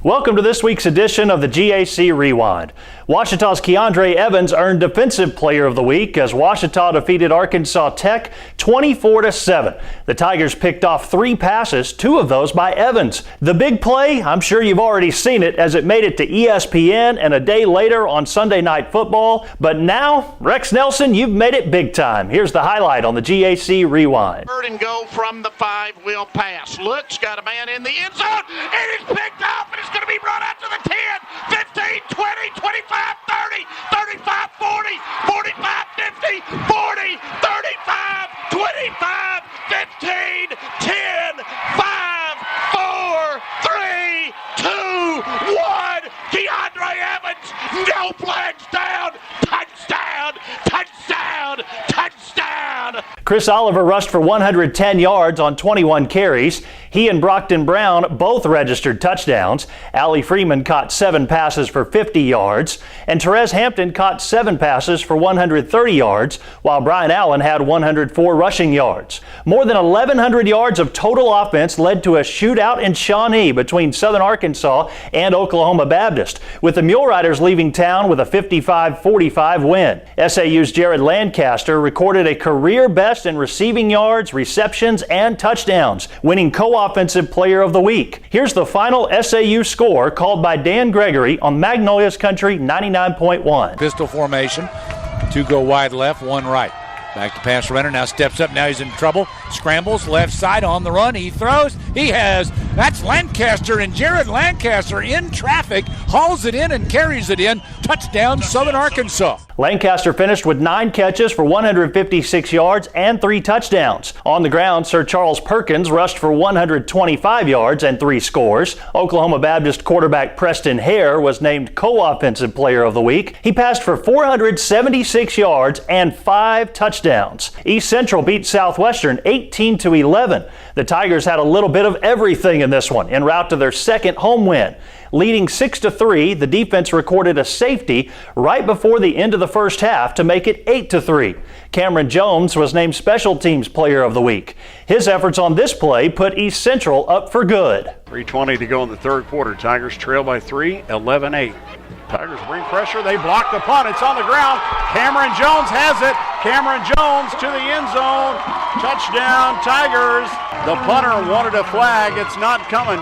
Welcome to this week's edition of the GAC Rewind. Ouachita's Keandre Evans earned Defensive Player of the Week as Ouachita defeated Arkansas Tech 24-7. The Tigers picked off 3 passes, 2 of those by Evans. The big play, I'm sure you've already seen it as it made it to ESPN and a day later on Sunday Night Football. But now, Rex Nelson, you've made it big time. Here's the highlight on the GAC Rewind. Third and go from the 5-wheel pass. Looks, got a man in the end zone, and it's picked up, and it's going to be run out to the 10, 15, 20, 25, 30, 35, 40, 45, 50, 40, 35, 25, 15, 10, 5, 4, 3, 2, 1. Keandre Evans, no flags down. Touchdown, touchdown, touchdown. Chris Oliver rushed for 110 yards on 21 carries. He and Brockton Brown both registered touchdowns. Allie Freeman caught 7 passes for 50 yards, and Therese Hampton caught 7 passes for 130 yards, while Brian Allen had 104 rushing yards. More than 1,100 yards of total offense led to a shootout in Shawnee between Southern Arkansas and Oklahoma Baptist, with the Mule Riders leaving town with a 55-45 win. SAU's Jared Lancaster recorded a career best in receiving yards, receptions, and touchdowns, winning Co-Offensive Player of the Week. Here's the final SAU score called by Dan Gregory on Magnolia's Country 99.1. Pistol formation, 2 go wide left, 1 right. Back to pass runner, now steps up, now he's in trouble. Scrambles, left side on the run, he throws, that's Lancaster, and Jared Lancaster in traffic, hauls it in and carries it in. Touchdown, Southern Arkansas. Lancaster finished with 9 catches for 156 yards and 3 touchdowns. On the ground, Sir Charles Perkins rushed for 125 yards and 3 scores. Oklahoma Baptist quarterback Preston Hare was named Co-Offensive Player of the Week. He passed for 476 yards and 5 touchdowns. East Central beat Southwestern 18-11. The Tigers had a little bit of everything in this one en route to their second home win. Leading 6-3, the defense recorded a safety right before the end of the first half to make it 8-3. Cameron Jones was named Special Teams Player of the Week. His efforts on this play put East Central up for good. 3:20 to go in the third quarter. Tigers trail by 3, 11-8. Tigers bring pressure. They block the punt. It's on the ground. Cameron Jones has it. Cameron Jones to the end zone. Touchdown, Tigers. The punter wanted a flag. It's not coming.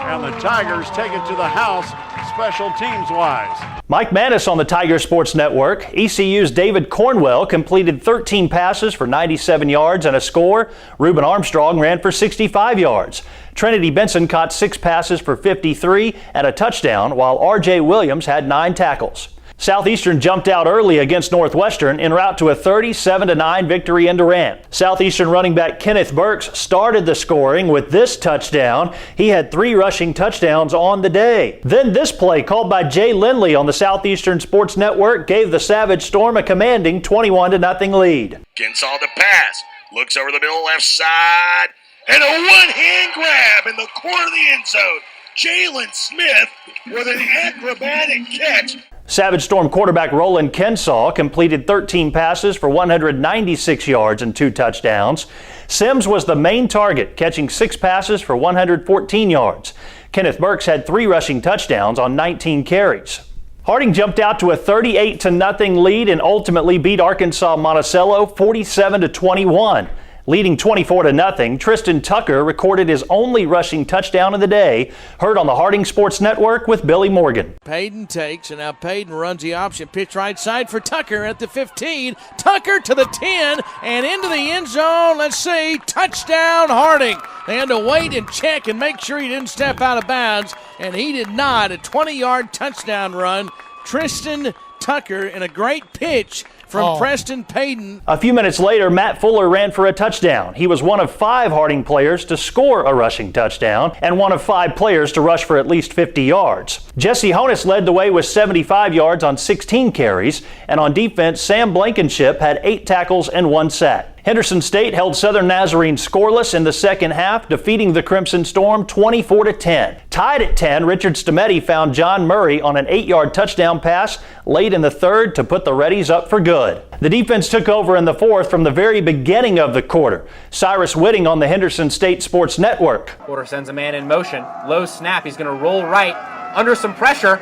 And the Tigers take it to the house, special teams wise. Mike Manis on the Tiger Sports Network. ECU's David Cornwell completed 13 passes for 97 yards and a score. Reuben Armstrong ran for 65 yards. Trinity Benson caught 6 passes for 53 and a touchdown, while R.J. Williams had 9 tackles. Southeastern jumped out early against Northwestern en route to a 37-9 victory in Durant. Southeastern running back Kenneth Burks started the scoring with this touchdown. He had 3 rushing touchdowns on the day. Then this play called by Jay Lindley on the Southeastern Sports Network gave the Savage Storm a commanding 21-0 lead. Kinsaw to pass, looks over the middle left side, and a one-hand grab in the corner of the end zone. Jalen Smith with an acrobatic catch. Savage Storm quarterback Roland Kensaw completed 13 passes for 196 yards and 2 touchdowns. Sims was the main target, catching 6 passes for 114 yards. Kenneth Burks had 3 rushing touchdowns on 19 carries. Harding jumped out to a 38-0 lead and ultimately beat Arkansas Monticello 47-21. Leading 24-0, Tristan Tucker recorded his only rushing touchdown of the day. Heard on the Harding Sports Network with Billy Morgan. Payton takes, and now Payton runs the option pitch right side for Tucker at the 15. Tucker to the 10 and into the end zone. Let's see, touchdown Harding. They had to wait and check and make sure he didn't step out of bounds, and he did not. A 20-yard touchdown run. Tristan Tucker in a great pitch from Preston Payton. A few minutes later, Matt Fuller ran for a touchdown. He was one of 5 Harding players to score a rushing touchdown and one of 5 players to rush for at least 50 yards. Jesse Honus led the way with 75 yards on 16 carries, and on defense, Sam Blankenship had 8 tackles and 1 sack. Henderson State held Southern Nazarene scoreless in the second half, defeating the Crimson Storm 24-10. Tied at 10, Richard Stametti found John Murray on an 8-yard touchdown pass late in the third to put the Reddies up for good. The defense took over in the fourth from the very beginning of the quarter. Cyrus Whitting on the Henderson State Sports Network. Quarter sends a man in motion. Low snap. He's going to roll right. under some pressure.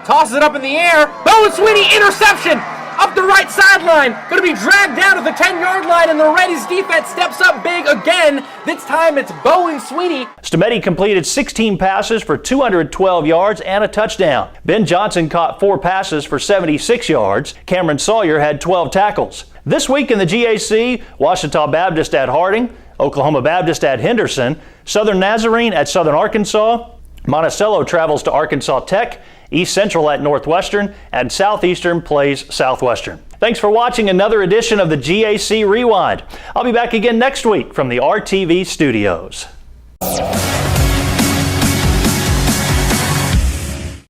Tosses it up in the air. Bowen Sweeney, interception! Up the right sideline. Going to be dragged down to the 10-yard line, and the Reddies defense steps up big again. This time it's Bowen Sweeney. Stometi completed 16 passes for 212 yards and a touchdown. Ben Johnson caught 4 passes for 76 yards. Cameron Sawyer had 12 tackles. This week in the GAC, Ouachita Baptist at Harding, Oklahoma Baptist at Henderson, Southern Nazarene at Southern Arkansas, Monticello travels to Arkansas Tech, East Central at Northwestern, and Southeastern plays Southwestern. Thanks for watching another edition of the GAC Rewind. I'll be back again next week from the RTV studios.